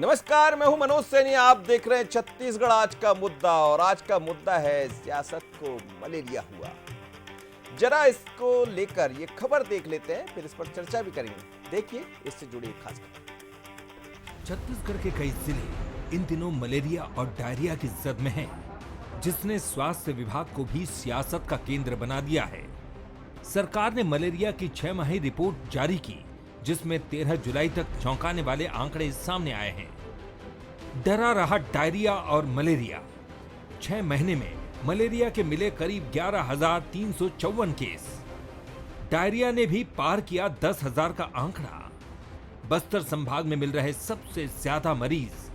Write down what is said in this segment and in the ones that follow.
नमस्कार, मैं हूं मनोज सैनी। आप देख रहे हैं छत्तीसगढ़ आज का मुद्दा और आज का मुद्दा है सियासत को मलेरिया हुआ। जरा इसको लेकर ये खबर देख लेते हैं, फिर इस पर चर्चा भी करेंगे। देखिए इससे जुड़ी एक खास खबर। छत्तीसगढ़ के कई जिले इन दिनों मलेरिया और डायरिया की जद में हैं, जिसने स्वास्थ्य विभाग को भी सियासत का केंद्र बना दिया है। सरकार ने मलेरिया की 6 माही रिपोर्ट जारी की, जिसमें 13 जुलाई तक चौंकाने वाले आंकड़े सामने आए हैं। डरा रहा डायरिया और मलेरिया। 6 महीने में मलेरिया के मिले करीब 11,354 केस। डायरिया ने भी पार किया 10,000 का आंकड़ा। बस्तर संभाग में मिल रहे सबसे ज्यादा मरीज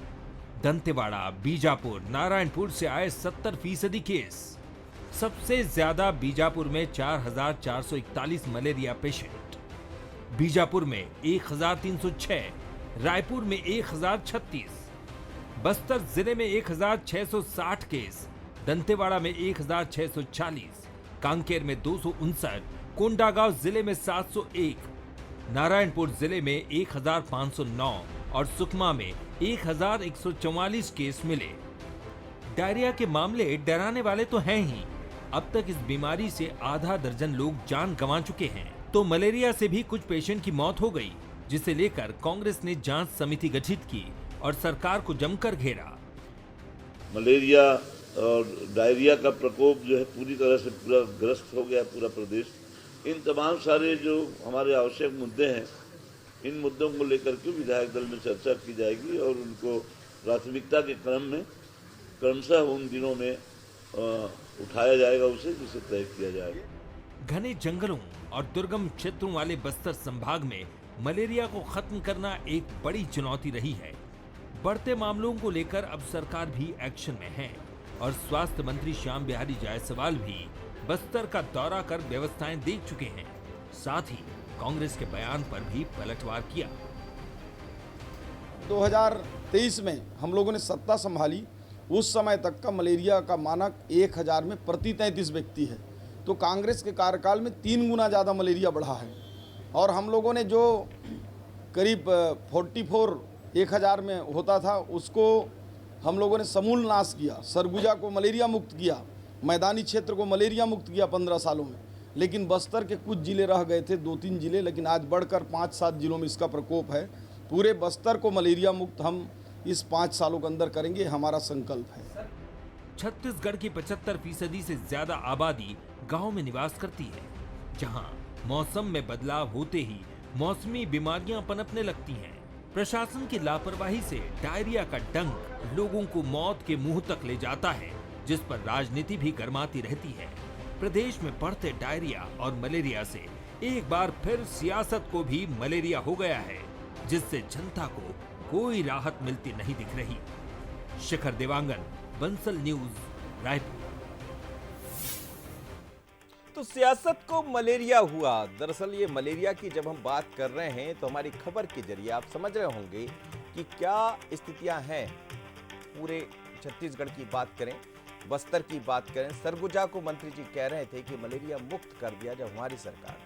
दंतेवाड़ा, बीजापुर, नारायणपुर से आए 70% केस। सबसे ज्यादा बीजापुर में 4,441 मलेरिया पेशेंट, बीजापुर में 1,306, रायपुर में 1,036, बस्तर जिले में 1,660 केस, दंतेवाड़ा में 1,640, कांकेर में 259, कोंडागांव जिले में 701, नारायणपुर जिले में 1,509 और सुकमा में 1,144 केस मिले। डायरिया के मामले डराने वाले तो हैं ही। अब तक इस बीमारी से आधा दर्जन लोग जान गंवा चुके हैं, तो मलेरिया से भी कुछ पेशेंट की मौत हो गई, जिसे लेकर कांग्रेस ने जांच समिति गठित की और सरकार को जमकर घेरा। मलेरिया और डायरिया का प्रकोप जो है पूरी तरह से पूरा ग्रस्त हो गया पूरा प्रदेश। इन तमाम सारे जो हमारे आवश्यक मुद्दे हैं, इन मुद्दों को लेकर के विधायक दल में चर्चा की जाएगी और उनको प्राथमिकता के क्रम में क्रमशः उन दिनों में उठाया जाएगा, उसे जिसे तय किया जाएगा। घने जंगलों और दुर्गम क्षेत्रों वाले बस्तर संभाग में मलेरिया को खत्म करना एक बड़ी चुनौती रही है। बढ़ते मामलों को लेकर अब सरकार भी एक्शन में है और स्वास्थ्य मंत्री श्याम बिहारी जायसवाल भी बस्तर का दौरा कर व्यवस्थाएं देख चुके हैं। साथ ही कांग्रेस के बयान पर भी पलटवार किया। 2023 में हम लोगों ने सत्ता संभाली, उस समय तक का मलेरिया का मानक 1000 में प्रति 33 व्यक्ति है। तो कांग्रेस के कार्यकाल में 3 गुना ज़्यादा मलेरिया बढ़ा है। और हम लोगों ने जो करीब 44 1000 में होता था, उसको हम लोगों ने समूल नाश किया। सरगुजा को मलेरिया मुक्त किया, मैदानी क्षेत्र को मलेरिया मुक्त किया 15 सालों में। लेकिन बस्तर के कुछ जिले रह गए थे, 2-3 जिले, लेकिन आज बढ़कर 5-7 जिलों में इसका प्रकोप है। पूरे बस्तर को मलेरिया मुक्त हम इस 5 सालों के अंदर करेंगे, हमारा संकल्प है। छत्तीसगढ़ की 75% से ज्यादा आबादी गांव में निवास करती है, जहां मौसम में बदलाव होते ही मौसमी बीमारियां पनपने लगती हैं। प्रशासन की लापरवाही से डायरिया का डंक लोगों को मौत के मुंह तक ले जाता है, जिस पर राजनीति भी गरमाती रहती है। प्रदेश में बढ़ते डायरिया और मलेरिया से एक बार फिर सियासत को भी मलेरिया हो गया है, जिससे जनता को कोई राहत मिलती नहीं दिख रही। शिखर देवांगन, बंसल न्यूज, रायपुर। तो सियासत को मलेरिया हुआ। दरअसल ये मलेरिया की जब हम बात कर रहे हैं तो हमारी खबर के जरिए आप समझ रहे होंगे कि क्या स्थितियां हैं। पूरे छत्तीसगढ़ की बात करें, बस्तर की बात करें, सरगुजा को मंत्री जी कह रहे थे कि मलेरिया मुक्त कर दिया जब हमारी सरकार।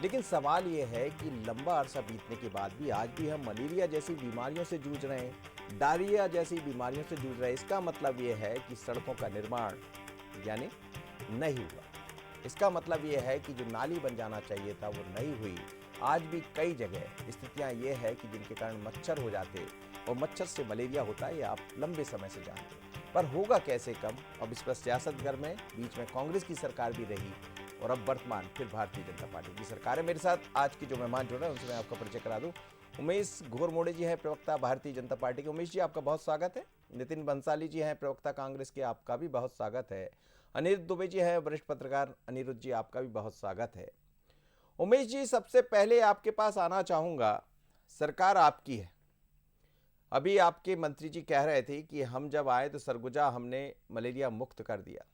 लेकिन सवाल ये है कि लंबा अरसा बीतने के बाद भी आज भी हम मलेरिया जैसी बीमारियों से जूझ रहे हैं, डायरिया जैसी बीमारियों से जूझ रहे हैं। इसका मतलब ये है कि सड़कों का निर्माण यानी नहीं हुआ। इसका मतलब ये है कि जो नाली बन जाना चाहिए था वो नहीं हुई। आज भी कई जगह स्थितियां ये है कि जिनके कारण मच्छर हो जाते और मच्छर से मलेरिया होता है, ये आप लंबे समय से जानते हैं। पर होगा कैसे कम? अब इस पर सियासत घर में बीच में कांग्रेस की सरकार भी रही और अब वर्तमान फिर भारतीय जनता पार्टी की सरकार है। मेरे साथ आज की जो मेहमान जुड़ रहे हैं उनसे मैं आपका परिचय करा दूं। उमेश घोरमोड़े जी हैं, प्रवक्ता भारतीय जनता पार्टी के। उमेश जी, आपका बहुत स्वागत है। नितिन बंसाली जी हैं, प्रवक्ता कांग्रेस के, आपका भी बहुत स्वागत है। अनिरुद्ध दुबे जी हैं, वरिष्ठ पत्रकार। अनिरुद्ध जी, आपका भी बहुत स्वागत है। उमेश जी, सबसे पहले आपके पास आना चाहूंगा। सरकार आपकी है। अभी आपके मंत्री जी कह रहे थे कि हम जब आए तो सरगुजा हमने मलेरिया मुक्त कर दिया,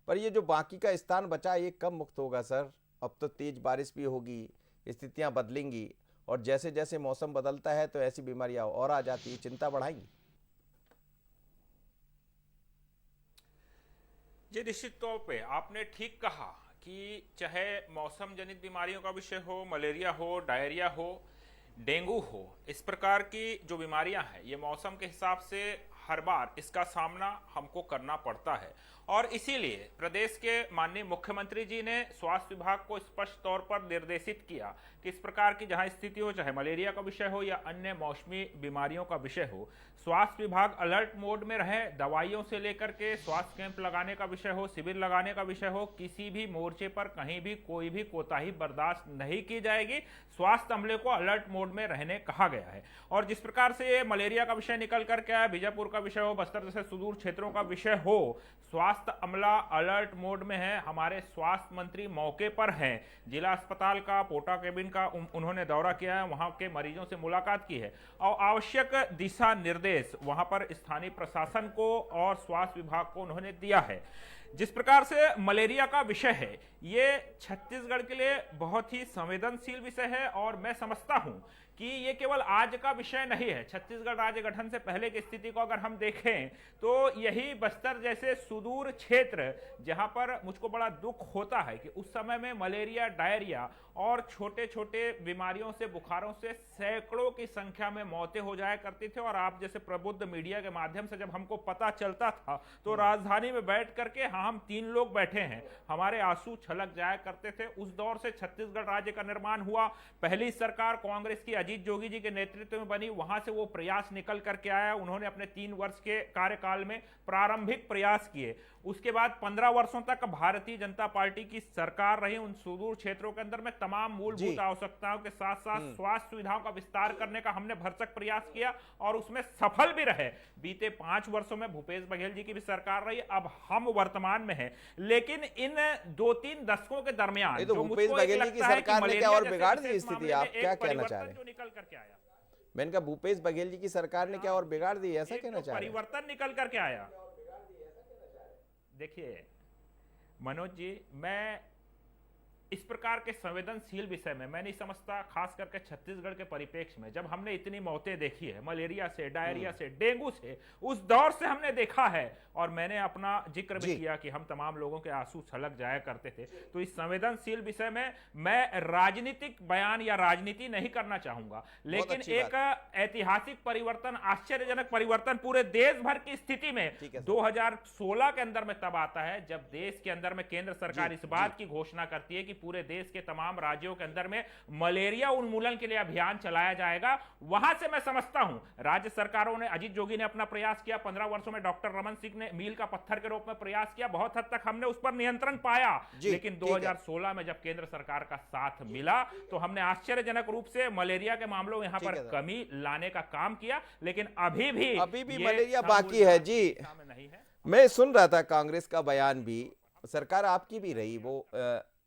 पर ये जो बाकी का स्थान बचा ये कब मुक्त होगा सर? अब तो तेज बारिश भी होगी, स्थितियां बदलेंगी और जैसे जैसे मौसम बदलता है तो ऐसी बीमारियां और आ जाती है, चिंता बढ़ाएंगी। जी, निश्चित तौर पे आपने ठीक कहा कि चाहे मौसम जनित बीमारियों का विषय हो, मलेरिया हो, डायरिया हो, डेंगू हो, इस प्रकार की जो बीमारियां हैं, ये मौसम के हिसाब से हर बार इसका सामना हमको करना पड़ता है और इसीलिए प्रदेश के माननीय मुख्यमंत्री जी ने स्वास्थ्य विभाग को स्पष्ट तौर पर निर्देशित किया कि इस प्रकार की जहां स्थिति हो, चाहे मलेरिया का विषय हो या अन्य मौसमी बीमारियों का विषय हो, स्वास्थ्य विभाग अलर्ट मोड में रहे। दवाइयों से लेकर के स्वास्थ्य कैंप लगाने का विषय हो, शिविर लगाने का विषय हो, किसी भी मोर्चे पर कहीं भी कोई भी कोताही बर्दाश्त नहीं की जाएगी। स्वास्थ्य अमले को अलर्ट मोड में रहने कहा गया है। और जिस प्रकार से मलेरिया का विषय निकल करके आया, बीजापुर का विषय हो, बस्तर जैसे सुदूर क्षेत्रों का विषय हो, स्वास्थ्य अमला अलर्ट मोड में है। हमारे स्वास्थ्य मंत्री मौके पर हैं, जिला अस्पताल का, पोटा केबिन का उन्होंने दौरा किया है, वहां के मरीजों से मुलाकात की है और आवश्यक दिशा निर्देश वहां पर स्थानीय प्रशासन को और स्वास्थ्य विभाग को उन्होंने दिया है। जिस प्रकार से मलेरिया का विषय है, ये छत्तीसगढ़ के लिए बहुत ही संवेदनशील विषय है और मैं समझता हूं कि ये केवल आज का विषय नहीं है। छत्तीसगढ़ राज्य गठन से पहले की स्थिति को अगर हम देखें तो यही बस्तर जैसे सुदूर क्षेत्र, जहां पर मुझको बड़ा दुख होता है कि उस समय में मलेरिया, डायरिया और छोटे छोटे बीमारियों से, बुखारों से सैकड़ों की संख्या में मौतें हो जाया करती थी। और आप जैसे प्रबुद्ध मीडिया के माध्यम से जब हमको पता चलता था तो राजधानी में बैठ करके, हाँ हम 3 लोग बैठे हैं, हमारे आंसू छलक जाया करते थे। उस दौर से छत्तीसगढ़ राज्य का निर्माण हुआ। पहली सरकार कांग्रेस की अजीत जोगी जी के नेतृत्व में बनी, वहां से वो प्रयास निकल करके आया। उन्होंने अपने 3 वर्ष के कार्यकाल में प्रारंभिक प्रयास किए। उसके बाद 15 वर्षों तक भारतीय जनता पार्टी की सरकार रही। उन सुदूर क्षेत्रों के अंदर में तमाम मूलभूत आवश्यकताओं के साथ साथ स्वास्थ्य सुविधाओं का विस्तार करने का हमने भरसक प्रयास किया और उसमें सफल भी रहे। बीते 5 वर्षों में भूपेश बघेल जी की भी सरकार रही, अब हम वर्तमान में हैं। लेकिन इन 2-3 दशकों के दरमियान तो भूपेश बघेल जी की सरकार ने क्या और बिगाड़ दी स्थिति? आप क्या कहना चाह रहे हैं? जो निकल करके आया, मैंने कहा भूपेश बघेल जी की सरकार ने क्या और बिगाड़ दी, ऐसा कहना चाह रहे हैं? परिवर्तन निकल करके आया। देखिए मनोज जी, मैं इस प्रकार के संवेदनशील विषय में मैं नहीं समझता, खास करके छत्तीसगढ़ के परिप्रेक्ष्य में, जब हमने इतनी मौतें देखी है मलेरिया से, डायरिया से, डेंगू से, उस दौर से हमने देखा है और मैंने अपना जिक्र भी किया कि हम तमाम लोगों के आंसू छलक जाया करते थे। तो इस संवेदनशील विषय में मैं राजनीतिक बयान या राजनीति नहीं करना चाहूंगा, लेकिन एक ऐतिहासिक परिवर्तन, आश्चर्यजनक परिवर्तन पूरे देश भर की स्थिति में 2016 के अंदर में तब आता है जब देश के अंदर में केंद्र सरकार इस बात की घोषणा करती है कि पूरे देश के तमाम राज्यों के अंदर में मलेरिया उन्मूलन के लिए अभियान चलाया जाएगा। वहां से मैं समझता हूं राज्य सरकारों ने, अजीत जोगी ने अपना प्रयास किया, 15 वर्षों में डॉक्टर रमन सिंह ने मील का पत्थर के रूप में प्रयास किया, बहुत हद तक हमने उस पर नियंत्रण पाया। लेकिन 2016 में जब केंद्र सरकार का साथ मिला तो हमने आश्चर्यजनक रूप से मलेरिया के मामलों में यहां पर कमी लाने का काम किया। लेकिन अभी भी मलेरिया बाकी है जी। नहीं है। मैं सुन रहा था कांग्रेस का बयान भी, सरकार आपकी भी रही, वो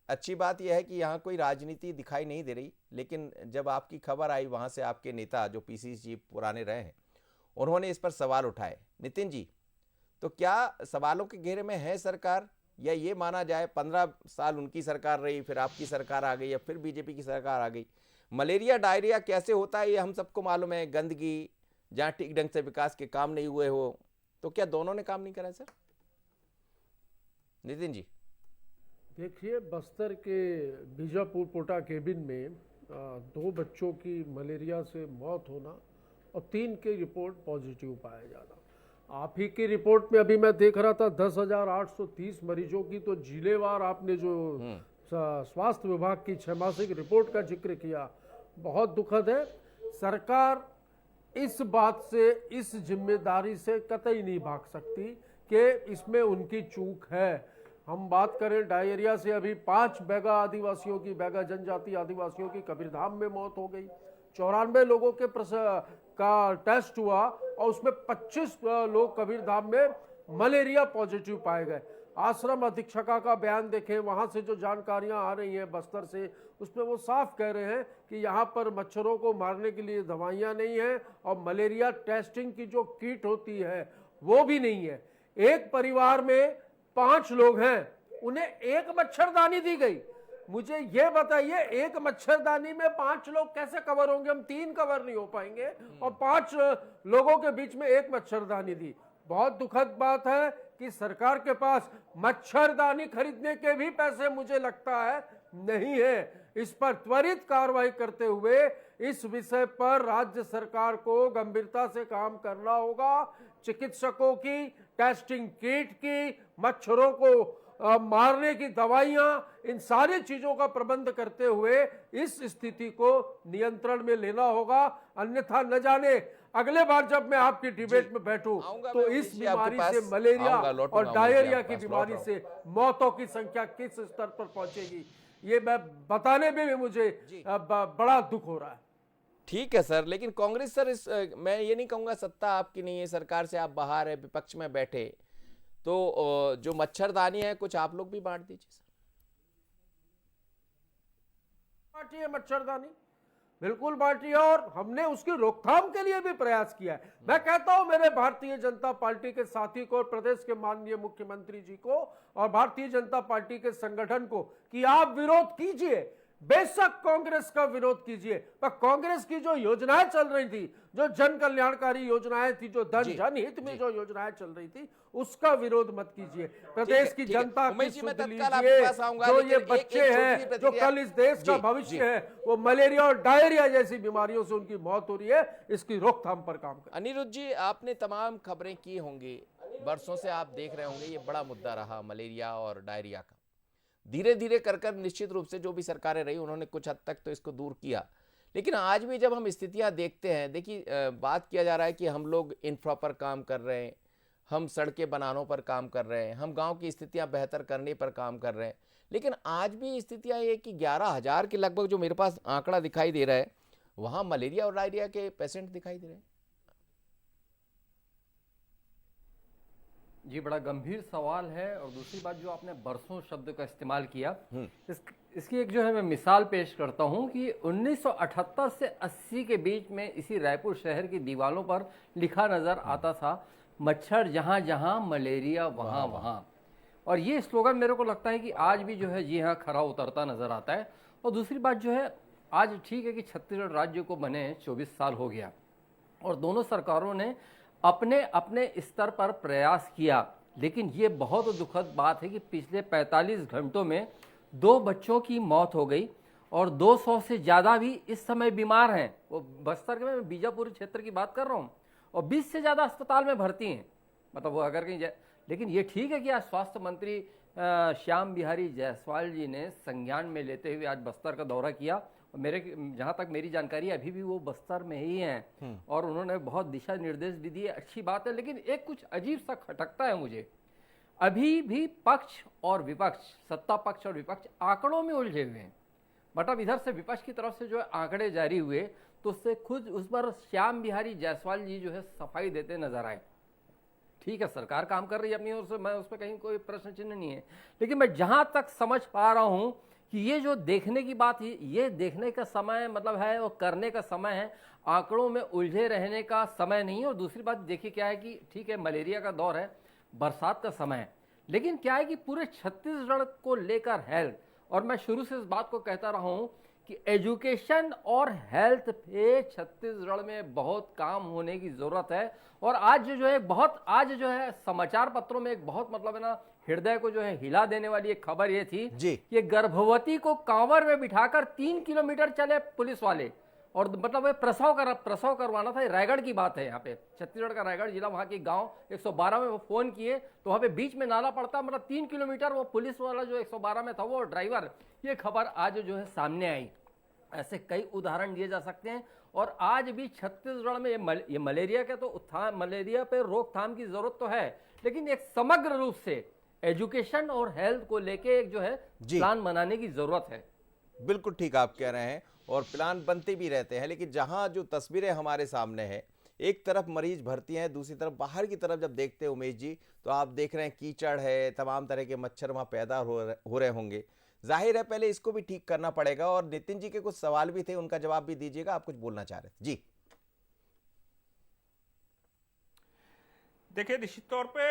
अच्छी बात यह है कि यहाँ कोई राजनीति दिखाई नहीं दे रही। लेकिन जब आपकी खबर आई वहाँ से, आपके नेता जो पीसीसी पुराने रहे हैं, उन्होंने इस पर सवाल उठाए। नितिन जी, तो क्या सवालों के घेरे में है सरकार, या ये माना जाए 15 साल उनकी सरकार रही, फिर आपकी सरकार आ गई, या फिर बीजेपी की सरकार आ गई? मलेरिया, डायरिया कैसे होता है ये हम सबको मालूम है, गंदगी, जहाँ ठीक ढंग से विकास के काम नहीं हुए हो, तो क्या दोनों ने काम नहीं करा सर? नितिन जी, देखिए, बस्तर के बीजापुर पोटा केबिन में 2 बच्चों की मलेरिया से मौत होना और 3 के रिपोर्ट पॉजिटिव पाया जाना। आप ही की रिपोर्ट में अभी मैं देख रहा था 10,830 मरीजों की, तो जिलेवार आपने जो स्वास्थ्य विभाग की 6 मासिक रिपोर्ट का जिक्र किया, बहुत दुखद है। सरकार इस बात से, इस जिम्मेदारी से कतई नहीं भाग सकती कि इसमें उनकी चूक है। हम बात करें डायरिया से, अभी 5 बैगा आदिवासियों की, बैगा जनजाति आदिवासियों की कबीरधाम में मौत हो गई। 94 लोगों के का टेस्ट हुआ और उसमें 25 लोग कबीरधाम में मलेरिया पॉजिटिव पाए गए। आश्रम अधीक्षका का बयान देखें, वहां से जो जानकारियां आ रही हैं बस्तर से, उसमें वो साफ कह रहे हैं कि यहाँ पर मच्छरों को मारने के लिए दवाइयाँ नहीं हैं और मलेरिया टेस्टिंग की जो किट होती है वो भी नहीं है। एक परिवार में 5 लोग हैं, उन्हें 1 मच्छरदानी दी गई। मुझे यह बताइए, 1 मच्छरदानी में 5 लोग कैसे कवर होंगे? हम 3 कवर नहीं हो पाएंगे और 5 लोगों के बीच में 1 मच्छरदानी दी। बहुत दुखद बात है कि सरकार के पास मच्छरदानी खरीदने के भी पैसे मुझे लगता है नहीं है। इस पर त्वरित कार्रवाई करते हुए इस विषय पर राज्य सरकार को गंभीरता से काम करना होगा। चिकित्सकों की टेस्टिंग किट की, मच्छरों को मारने की दवाइयां, इन सारी चीजों का प्रबंध करते हुए इस स्थिति को नियंत्रण में लेना होगा। अन्यथा न जाने अगले बार जब मैं आपकी डिबेट में बैठूं तो इस बीमारी से, मलेरिया और डायरिया की बीमारी से मौतों की संख्या किस स्तर पर पहुंचेगी, ये मैं बताने में भी मुझे बड़ा दुख हो रहा है। ठीक है सर, लेकिन कांग्रेस सर, मैं ये नहीं कहूंगा सत्ता आपकी नहीं है, सरकार से आप बाहर है, विपक्ष में बैठे, तो जो मच्छरदानी है कुछ आप लोग भी बांट दीजिए सर। बांटी है मच्छरदानी, बिल्कुल बांटी है, और हमने उसकी रोकथाम के लिए भी प्रयास किया है। मैं कहता हूं मेरे भारतीय जनता पार्टी के साथी को और प्रदेश के माननीय मुख्यमंत्री जी को और भारतीय जनता पार्टी के संगठन को कि आप विरोध कीजिए, बेशक कांग्रेस का विरोध कीजिए, पर कांग्रेस की जो योजनाएं चल रही थी, जो जन कल्याणकारी योजनाएं थी, जो जनहित में जो योजनाएं चल रही थी, उसका विरोध मत कीजिए। प्रदेश की जनता की सुध लीजिए। जो ये बच्चे हैं, जो कल इस देश का भविष्य है, वो मलेरिया और डायरिया जैसी बीमारियों से उनकी मौत हो रही है, इसकी रोकथाम पर काम करें। अनिरुद्ध जी, आपने तमाम खबरें की होंगी, वर्षों से आप देख रहे होंगे, ये बड़ा मुद्दा रहा मलेरिया और डायरिया का। धीरे धीरे कर निश्चित रूप से जो भी सरकारें रही उन्होंने कुछ हद तक तो इसको दूर किया, लेकिन आज भी जब हम स्थितियां देखते हैं, देखिए बात किया जा रहा है कि हम लोग इंफ्रा पर काम कर रहे हैं, हम सड़कें बनानों पर काम कर रहे हैं, हम गांव की स्थितियां बेहतर करने पर काम कर रहे हैं, लेकिन आज भी स्थितियां ये कि 11,000 के लगभग जो मेरे पास आंकड़ा दिखाई दे रहा है, वहां मलेरिया और डायरिया के पेशेंट दिखाई दे रहे हैं। जी, बड़ा गंभीर सवाल है। और दूसरी बात, जो आपने बरसों शब्द का इस्तेमाल किया, इसकी एक जो है मैं मिसाल पेश करता हूं कि 1978 से 80 के बीच में इसी रायपुर शहर की दीवारों पर लिखा नजर आता था, मच्छर जहां जहां मलेरिया वहां वहां। और ये स्लोगन मेरे को लगता है कि आज भी जो है जी हाँ खरा उतरता नजर आता है। और दूसरी बात जो है, आज ठीक है कि छत्तीसगढ़ राज्य को बने 24 साल हो गया और दोनों सरकारों ने अपने अपने स्तर पर प्रयास किया, लेकिन ये बहुत दुखद बात है कि पिछले 45 घंटों में 2 बच्चों की मौत हो गई और 200 से ज़्यादा भी इस समय बीमार हैं। वो बस्तर में, बीजापुर क्षेत्र की बात कर रहा हूँ, और 20 से ज़्यादा अस्पताल में भर्ती हैं। मतलब वो अगर कहीं लेकिन ये ठीक है कि आज स्वास्थ्य मंत्री श्याम बिहारी जायसवाल जी ने संज्ञान में लेते हुए आज बस्तर का दौरा किया। मेरे जहाँ तक मेरी जानकारी है, अभी भी वो बस्तर में ही हैं और उन्होंने बहुत दिशा निर्देश भी दिए, अच्छी बात है। लेकिन एक कुछ अजीब सा खटकता है मुझे, अभी भी पक्ष और विपक्ष, सत्ता पक्ष और विपक्ष आंकड़ों में उलझे हुए हैं। मतलब इधर से विपक्ष की तरफ से जो आंकड़े जारी हुए तो उससे खुद उस पर श्याम बिहारी जायसवाल जी जो है सफाई देते नजर आए। ठीक है, सरकार काम कर रही है अपनी ओर से, मैं उस पर कहीं कोई प्रश्न चिन्ह नहीं है, लेकिन मैं जहां तक समझ पा रहा हूं कि ये जो देखने की बात है, ये देखने का समय मतलब है, वो करने का समय है, आंकड़ों में उलझे रहने का समय नहीं है। और दूसरी बात देखिए क्या है कि ठीक है मलेरिया का दौर है, बरसात का समय है, लेकिन क्या है कि पूरे छत्तीसगढ़ को लेकर हेल्थ, और मैं शुरू से इस बात को कहता रहा हूं कि एजुकेशन और हेल्थ पे छत्तीसगढ़ में बहुत काम होने की जरूरत है। और आज जो है बहुत, आज जो है समाचार पत्रों में एक बहुत मतलब है ना हृदय को जो है हिला देने वाली एक खबर ये थी कि गर्भवती को कांवर में बिठाकर 3 किलोमीटर चले पुलिस वाले, और मतलब वे प्रसव करवाना था। रायगढ़ की बात है, यहाँ पे छत्तीसगढ़ का रायगढ़ जिला, वहाँ की गांव 112 में वो फोन किए तो वहाँ पे बीच में नाला पड़ता, मतलब 3 किलोमीटर वो पुलिस वाला जो 112 में था वो ड्राइवर। ये खबर आज जो है सामने आई। ऐसे कई उदाहरण दिए जा सकते हैं। और आज भी छत्तीसगढ़ में ये मलेरिया के तो उत्थान, मलेरिया पे रोकथाम की जरूरत तो है, लेकिन एक समग्र रूप से एजुकेशन और हेल्थ को लेके एक जो है प्लान बनाने की जरूरत है। बिल्कुल ठीक आप कह रहे हैं, और प्लान बनते भी रहते हैं, लेकिन जहां जो तस्वीरें हमारे सामने हैं, एक तरफ मरीज भर्ती हैं, दूसरी तरफ बाहर की तरफ जब देखते हैं उमेश जी, तो आप देख रहे हैं कीचड़ है, तमाम तरह के मच्छर वहां पैदा हो रहे होंगे। जाहिर है पहले इसको भी ठीक करना पड़ेगा। और नितिन जी के कुछ सवाल भी थे, उनका जवाब भी दीजिएगा, आप कुछ बोलना चाह रहे थे जी। देखिए, निश्चित तौर पे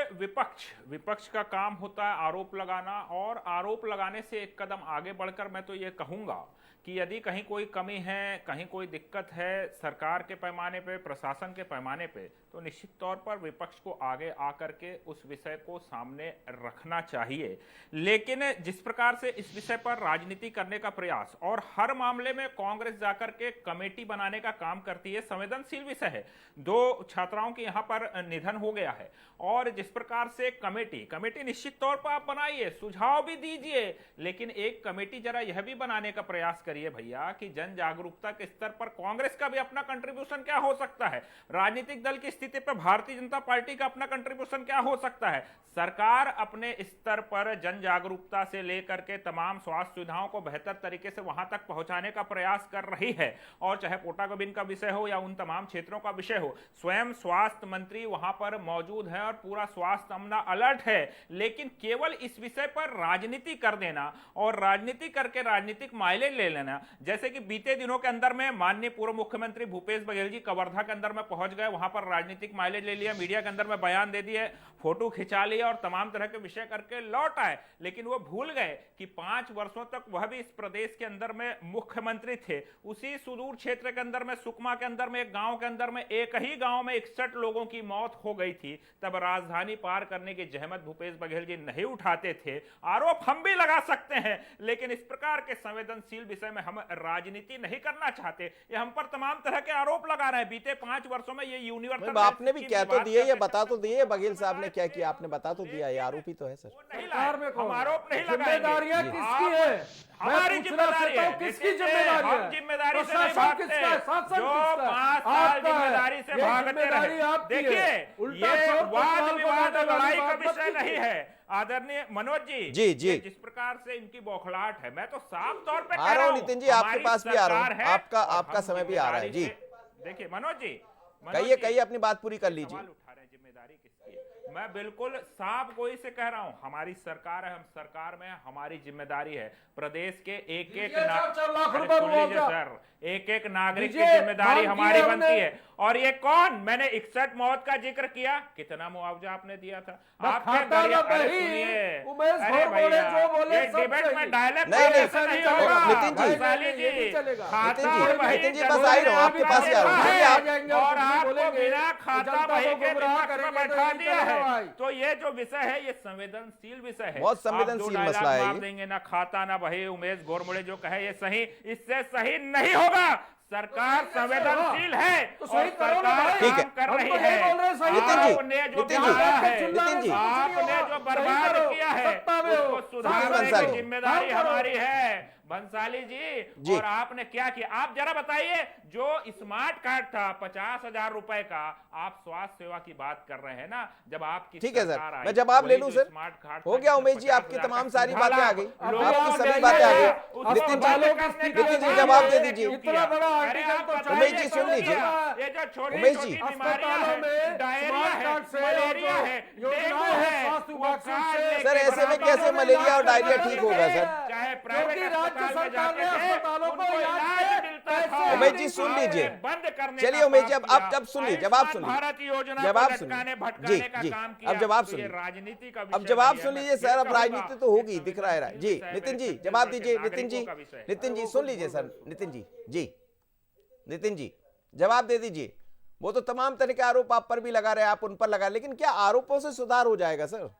विपक्ष का काम होता है आरोप लगाना, और आरोप लगाने से एक कदम आगे बढ़कर मैं तो ये कहूंगा कि यदि कहीं कोई कमी है, कहीं कोई दिक्कत है सरकार के पैमाने पे, प्रशासन के पैमाने पे, तो निश्चित तौर पर विपक्ष को आगे आकर के उस विषय को सामने रखना चाहिए। लेकिन जिस प्रकार से इस विषय पर राजनीति करने का प्रयास, और हर मामले में कांग्रेस जाकर के कमेटी बनाने का काम करती है, संवेदनशील विषय है। 2 छात्राओं की यहां पर निधन हो गया है, और जिस प्रकार से कमेटी निश्चित तौर पर आप बनाइए, सुझाव भी दीजिए, लेकिन एक कमेटी जरा यह भी बनाने का प्रयास करिए भैया कि जन जागरूकता के स्तर पर कांग्रेस का भी अपना कंट्रीब्यूशन क्या हो सकता है, राजनीतिक दल की स्थिति पर भारतीय जनता पार्टी का अपना कंट्रीब्यूशन क्या हो सकता है। सरकार अपने स्तर पर जन जागरूकता से लेकर के तमाम स्वास्थ्य सुविधाओं को बेहतर तरीके से वहां तक पहुंचाने का प्रयास कर रही है, और चाहे पोटा गोविंद का विषय हो या उन तमाम क्षेत्रों का विषय हो, स्वयं स्वास्थ्य मंत्री वहां पर मौजूद है और पूरा स्वास्थ्य अमला अलर्ट है। लेकिन केवल इस विषय पर राजनीति कर देना और राजनीति करके राजनीतिक माइलेज ले लेना, जैसे कि बीते दिनों के अंदर में माननीय पूर्व मुख्यमंत्री भूपेश बघेल जी कवर्धा के अंदर में पहुंच गए, वहां पर राजनीतिक माइलेज ले लिया, मीडिया के अंदर में बयान दे दिए, फोटो खिंचा लिया और तमाम तरह के विषय करके लौट आए। लेकिन वो भूल गए कि 5 वर्षों तक वह भी इस प्रदेश के अंदर में मुख्यमंत्री थे। उसी सुदूर क्षेत्र के अंदर में, सुकमा के अंदर में, एक गांव के अंदर में, एक ही गांव में 61 लोगों की मौत हो गई थी। तब राजधानी पार करने की जहमत भूपेश बघेल जी नहीं उठाते थे। आरोप हम भी लगा सकते हैं, लेकिन इस प्रकार के संवेदनशील विषय में हम राजनीति नहीं करना चाहते। ये हम पर तमाम तरह के आरोप लगा रहे हैं। बीते 5 वर्षों में ये यूनिवर्सल आपने भी क्या तो दिए, ये बता तो दिए बघेल साहब ने क्या किया, आपने बता तो दिया, ये आरोपी तो है सर। हम आरोप नहीं लगाएंगे। जिम्मेदारियां किसकी है? हमारी जिम्मेदारी है। किसकी जिम्मेदारी है? हम जिम्मेदारी से नहीं भागते। जो 5 साल जिम्मेदारी से भागते रहे। देखिए, ये वाद विवाद लड़ाई का विषय नहीं है आदरणीय मनोज जी। जी जिस प्रकार से इनकी बौखलाहट है, मैं तो साफ तौर पे आ रहा हूं नितिन जी, आपके पास भी आ रहा हूं, आपका समय भी आ रहा है जी। देखिए मनोज जी, कहिए अपनी बात पूरी कर लीजिए। उठा रहे हैं, जिम्मेदारी किसकी है? मैं बिल्कुल साफ कोई से कह रहा हूं, हमारी सरकार है, हम सरकार में हमारी जिम्मेदारी है प्रदेश के एक नागरिक की जिम्मेदारी हमारी बनती है। और ये कौन, मैंने 61 मौत का जिक्र किया, कितना मुआवजा आपने दिया था आपके डिबेट में डायलॉग नहीं होगा। नितिन जी बस आ ही रहा हूं, आपके पास ही आ रहा हूं। और आपको बिना खाता बही के बैठा दिया है। तो ये जो विषय है ये संवेदनशील विषय है, बहुत संवेदनशील मसला है। मार देंगे ना खाता ना बही, उमेश घोरमुड़े जो कहे ये सही, इससे सही नहीं होगा। सरकार संवेदनशील है तो सही करो ना भाई। ठीक है, कर रही है। नितिन जी आपने जो बर्बाद किया है उसको सुधारने की जिम्मेदारी हमारी है बंसाली जी। और आपने क्या किया, आप जरा बताइए। जो स्मार्ट कार्ड था 50,000 रुपए का, आप स्वास्थ्य सेवा की बात कर रहे हैं ना, जब आपकी ठीक है सर, मैं जवाब ले लूं सर। स्मार्ट कार्ड हो गया उमेश जी, आपकी तमाम सारी बातें आ गई, आपकी सभी बातें आ गई। नितिन जी जवाब दे दीजिए। उमेश जी सुन लीजिए, ये जो छोटी उमेश छोटी जी, बीमारियां हैं, डायरिया है, मलेरिया है, डेंगू है, सर ऐसे में कैसे मलेरिया और डायरिया ठीक होगा सर? चाहे प्राइवेट अस्पताल में जाते थे, उमेश जी सुन लीजिए, बंद करने। चलिए उमेश जी अब सुन लीजिए, जवाब सुन लीजिए, भारत योजना जवाब को सुन लटकाने लीजिए। भटकाने जी का जी काम किया। अब जवाब तो सुन ये लीजिए, राजनीति का अब विषय जवाब नहीं सुन है। लीजिए मैं सर, अब ये राजनीति कहूंगा, तो होगी, ये दिख रहा है जी। संवेदनशील नितिन जी विषय है, जवाब दीजिए, नागरिकों नितिन जी का विषय है। नितिन जी सुन लीजिए सर, नितिन जी नितिन जी जवाब दे दीजिए। वो तो तमाम तरह के आरोप आप पर भी लगा रहे हैं, आप उन पर लगा, लेकिन क्या आरोपों से सुधार हो जाएगा सर?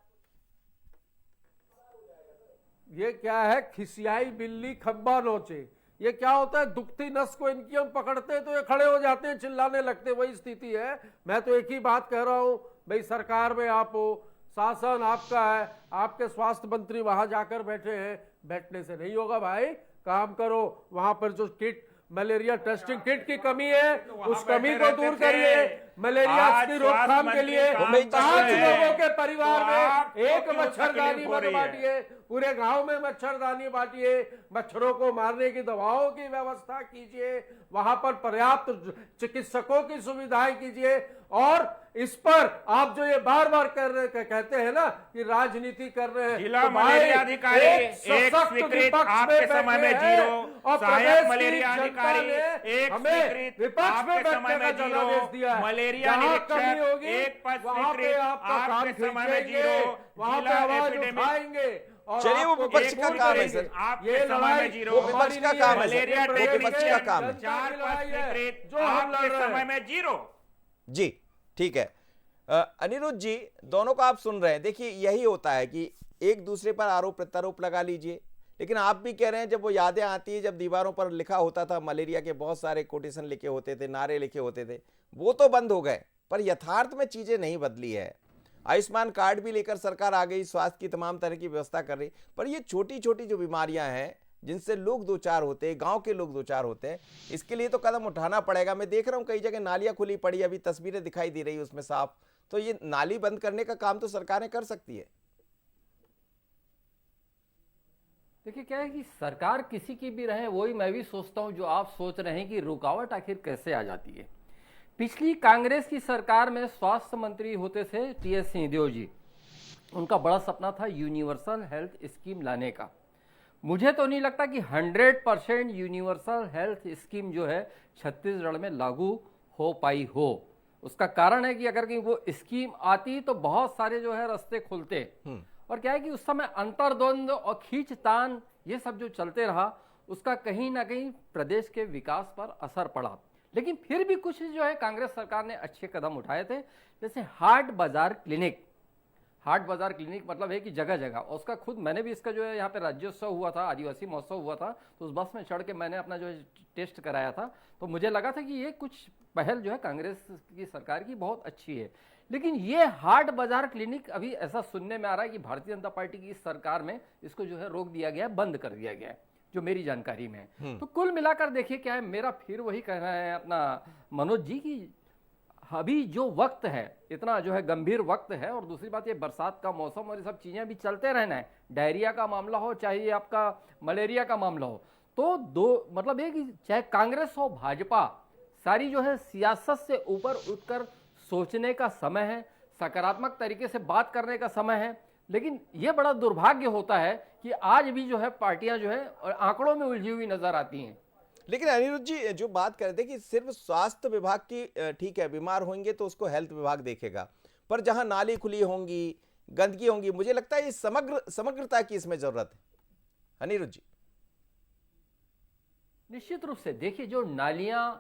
ये क्या है, खिसियाई बिल्ली खंबा नोचे। ये क्या होता है, दुखती नस को इनकी हम पकड़ते हैं तो ये खड़े हो जाते हैं, चिल्लाने लगते हैं, वही स्थिति है। मैं तो एक ही बात कह रहा हूं भाई, सरकार में आप हो, शासन आपका है, आपके स्वास्थ्य मंत्री वहां जाकर बैठे हैं, बैठने से नहीं होगा भाई, काम करो। वहां पर जो किट, मलेरिया टेस्टिंग किट की कमी है, उस कमी को दूर करिए। मलेरिया की रोकथाम के लिए 5 लोगों के परिवार में एक मच्छरदानी मत बांटिए, पूरे गांव में मच्छरदानी बांटिए, मच्छरों को मारने की दवाओं की व्यवस्था कीजिए, वहां पर पर्याप्त चिकित्सकों की सुविधाएं कीजिए। और इस पर आप जो ये बार बार कहते हैं ना कि राजनीति कर रहे हैं, जिला तो भाई मलेरिया अधिकारी एक एक सशक्त स्वीकृत, विपक्ष आपके में समय में बैठे हैं 0, और सहायक प्रदेश की मलेरिया जनता अधिकारी ने एक हमें स्वीकृत, विपक्ष में आपके समय बैठने का में 0, जनादेश दिया है। मलेरिया जहां कमी निरीक्षक होगी, एक पद वहां पे स्वीकृत, आपका काम आपके समय में खींचेंगे, 0, वहां पे जिला आवाज एपिडेमिक उठाएंगे। और चलिए, वो आपको विपक्ष का मजबूर काम है करेंगे। सर। आपके ये समय में लड़ाई 0, वो विपक्ष का हमारी काम है नहीं सर, मलेरिया वो टेक्निक विपक्ष का काम है। 4 पद स्वीकृत, जो हम लड़ आपके रहे हैं। समय में 0। जी ठीक है। अनिरुद्ध जी, दोनों को आप सुन रहे हैं। देखिए, यही होता है कि एक दूसरे पर आरोप प्रत्यारोप लगा लीजिए, लेकिन आप भी कह रहे हैं जब वो यादें आती है, जब दीवारों पर लिखा होता था, मलेरिया के बहुत सारे कोटेशन लिखे होते थे, नारे लिखे होते थे, वो तो बंद हो गए, पर यथार्थ में चीजें नहीं बदली है। आयुष्मान कार्ड भी लेकर सरकार आ गई, स्वास्थ्य की तमाम तरह की व्यवस्था कर रही, पर ये छोटी छोटी जो बीमारियां हैं जिनसे लोग दो चार होते हैं, गांव के लोग दो चार होते हैं, इसके लिए तो कदम उठाना पड़ेगा। मैं देख रहा हूं कई जगह नालियां खुली पड़ी, अभी तस्वीरें दिखाई दे रही उसमें साफ, तो ये नाली बंद करने का काम तो सरकारें कर सकती है। देखिए क्या है कि सरकार किसी की भी रहे, वही मैं भी सोचता हूं जो आप सोच रहे हैं कि रुकावट आखिर कैसे आ जाती है। पिछली कांग्रेस की सरकार में स्वास्थ्य मंत्री होते थे टी.एस. सिंहदेव जी। उनका बड़ा सपना था यूनिवर्सल हेल्थ स्कीम लाने का। मुझे तो नहीं लगता कि 100% यूनिवर्सल हेल्थ स्कीम जो है छत्तीसगढ़ में लागू हो पाई हो। उसका कारण है कि अगर कहीं वो स्कीम आती तो बहुत सारे जो है रास्ते खुलते। और क्या है कि उस समय अंतर्द्वंद और खींचतान ये सब जो चलते रहा, उसका कहीं ना कहीं प्रदेश के विकास पर असर पड़ा। लेकिन फिर भी कुछ जो है कांग्रेस सरकार ने अच्छे कदम उठाए थे, जैसे हाट बाजार क्लिनिक। हाट बाजार क्लिनिक मतलब है कि जगह जगह, और उसका खुद मैंने भी इसका जो है यहाँ पे राज्योत्सव हुआ था, आदिवासी महोत्सव हुआ था, तो उस बस में चढ़ के मैंने अपना जो है टेस्ट कराया था, तो मुझे लगा था कि ये कुछ पहल जो है कांग्रेस की सरकार की बहुत अच्छी है। लेकिन ये हाट बाजार क्लिनिक अभी ऐसा सुनने में आ रहा है कि भारतीय जनता पार्टी की इस सरकार में इसको जो है रोक दिया गया है, बंद कर दिया गया है, जो मेरी जानकारी में है। तो कुल मिलाकर देखिए क्या है, मेरा फिर वही कहना है अपना मनोज जी की अभी जो वक्त है, इतना जो है गंभीर वक्त है, और दूसरी बात ये बरसात का मौसम और ये सब चीजें भी चलते रहना है। डायरिया का मामला हो चाहे ये आपका मलेरिया का मामला हो, तो दो मतलब ये कि चाहे कांग्रेस हो भाजपा, सारी जो है सियासत से ऊपर उठकर सोचने का समय है, सकारात्मक तरीके से बात करने का समय है। लेकिन ये बड़ा दुर्भाग्य होता है कि आज भी जो है पार्टियां जो है आंकड़ों में उलझी हुई नजर आती हैं। लेकिन अनिरुद्ध जी जो बात कर रहे थे कि सिर्फ स्वास्थ्य विभाग की, ठीक है, बीमार होंगे तो उसको हेल्थ विभाग देखेगा, पर जहां नाली खुली होंगी, गंदगी होंगी, मुझे लगता है ये समग्रता की इसमें जरूरत है। अनिरुद्ध जी, निश्चित रूप से देखिए, जो नालियां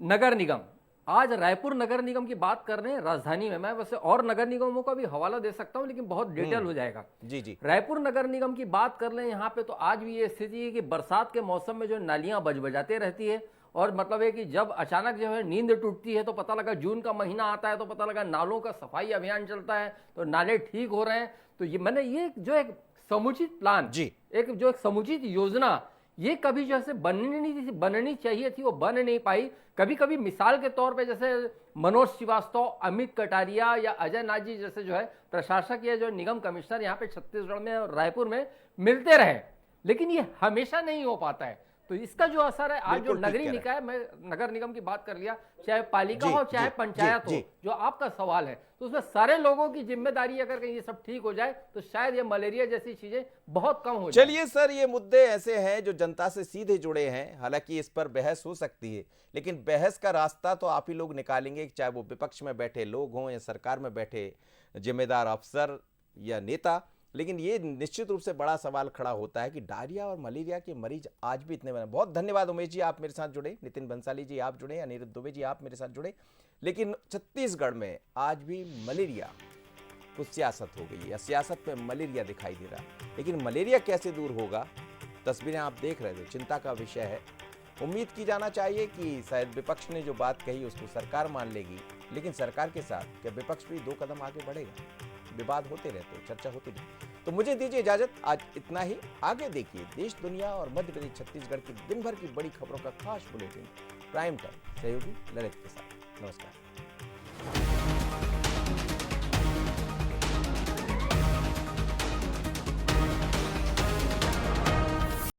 नगर निगम, आज रायपुर नगर निगम की बात कर रहे हैं राजधानी में, मैं वैसे और नगर निगमों का भी हवाला दे सकता हूं लेकिन बहुत डिटेल हो जाएगा। जी जी, रायपुर नगर निगम की बात कर लें यहाँ पे, तो आज भी ये स्थिति है कि बरसात के मौसम में जो नालियां बजबजाते रहती है, और मतलब है कि जब अचानक जो है नींद टूटती है तो पता लगा जून का महीना आता है, तो पता लगा नालों का सफाई अभियान चलता है, तो नाले ठीक हो रहे हैं। तो ये मैंने ये जो एक समुचित प्लान जी, एक जो एक समुचित योजना, ये कभी जैसे बननी चाहिए थी, वो बन नहीं पाई। कभी कभी मिसाल के तौर पे जैसे मनोज श्रीवास्तव, अमित कटारिया या अजय नाथ जी जैसे जो है प्रशासक या जो निगम कमिश्नर यहाँ पे छत्तीसगढ़ में और रायपुर में मिलते रहे, लेकिन ये हमेशा नहीं हो पाता है। तो इसका जो असर है आज जो नगरीय निकाय, मैं नगर निगम की बात कर लिया, चाहे पालिका हो चाहे पंचायत हो, जो आपका सवाल है, तो उसमें सारे लोगों की जिम्मेदारी अगर कहीं ये सब ठीक हो जाए तो शायद ये मलेरिया जैसी चीजें बहुत कम हो जाए। चलिए सर, ये मुद्दे ऐसे हैं जो जनता से सीधे जुड़े हैं, हालांकि इस पर बहस हो सकती है, लेकिन बहस का रास्ता तो आप ही लोग निकालेंगे, चाहे वो विपक्ष में बैठे लोग हों या सरकार में बैठे जिम्मेदार अफसर या नेता। लेकिन ये निश्चित रूप से बड़ा सवाल खड़ा होता है कि डायरिया और मलेरिया के मरीज आज भी इतने बने। बहुत धन्यवाद उमेश जी, आप मेरे साथ जुड़े, नितिन बंसाली जी आप जुड़े, अनिरुद्ध दुबे जी आप मेरे साथ जुड़े। लेकिन छत्तीसगढ़ में आज भी मलेरिया को सियासत हो गई है, सियासत में मलेरिया दिखाई दे रहा है। लेकिन मलेरिया कैसे दूर होगा, तस्वीरें आप देख रहे थे, चिंता का विषय है। उम्मीद की जाना चाहिए कि शायद विपक्ष ने जो बात कही उसको सरकार मान लेगी, लेकिन सरकार के साथ क्या विपक्ष भी 2 कदम आगे बढ़ेगा? विवाद होते रहते, चर्चा होती रहती। तो मुझे दीजिए इजाजत, आज इतना ही। आगे देखिए देश दुनिया और मध्य प्रदेश छत्तीसगढ़ की दिन भर की बड़ी खबरों का खास बुलेटिन प्राइम टाइम सहयोगी ललित के साथ। नमस्कार।